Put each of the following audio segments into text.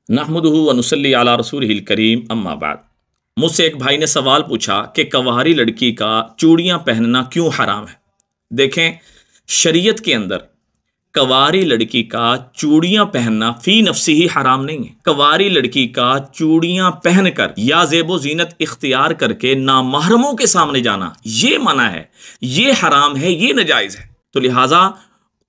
नहमदुहु व नुसल्ली अला रसूलिहिल करीम अम्मा बाद। मुझसे एक भाई ने सवाल पूछा कि कंवारी लड़की का चूड़ियाँ पहनना क्यों हराम है। देखें, शरीयत के अंदर कंवारी लड़की का चूड़ियाँ पहनना फी नफ्सी ही हराम नहीं है। कंवारी लड़की का चूड़ियाँ पहनकर या ज़ेबो ज़ीनत इख्तियार करके नामहरमों के सामने जाना ये मना है, ये हराम है, ये नाजायज़ है। तो लिहाजा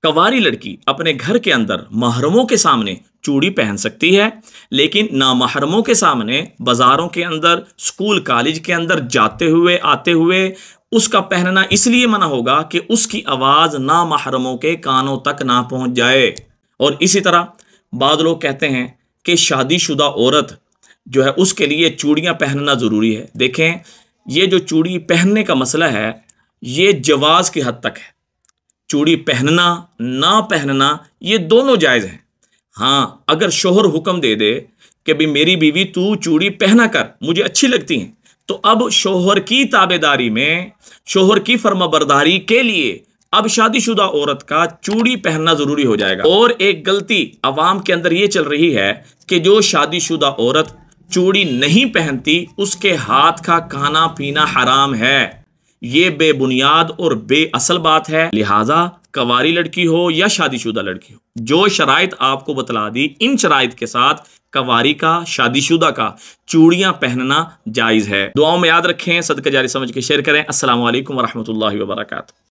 कंवारी लड़की अपने घर के अंदर महरमों के सामने चूड़ी पहन सकती है, लेकिन नामहरमों के सामने बाजारों के अंदर, स्कूल कॉलेज के अंदर जाते हुए आते हुए उसका पहनना इसलिए मना होगा कि उसकी आवाज़ नामहरमों के कानों तक ना पहुंच जाए। और इसी तरह बाद लोग कहते हैं कि शादीशुदा औरत जो है उसके लिए चूड़ियाँ पहनना ज़रूरी है। देखें, ये जो चूड़ी पहनने का मसला है ये जवाज़ की हद तक है। चूड़ी पहनना ना पहनना ये दोनों जायज़ हैं। हाँ, अगर शोहर हुक्म दे दे कि भी मेरी बीवी तू चूड़ी पहना कर, मुझे अच्छी लगती हैं, तो अब शोहर की ताबेदारी में, शोहर की फर्माबरदारी के लिए अब शादीशुदा औरत का चूड़ी पहनना ज़रूरी हो जाएगा। और एक गलती अवाम के अंदर ये चल रही है कि जो शादीशुदा औरत चूड़ी नहीं पहनती उसके हाथ का खाना पीना हराम है। ये बेबुनियाद और बेअसल बात है। लिहाजा कंवारी लड़की हो या शादीशुदा लड़की हो, जो शराइत आपको बतला दी, इन शराइत के साथ कंवारी का, शादीशुदा का चूड़ियां पहनना जायज़ है। दुआओं में याद रखें, सदका जारी समझ के शेयर करें। अस्सलामु अलैकुम वरहमतुल्लाहि वबरकातुहू।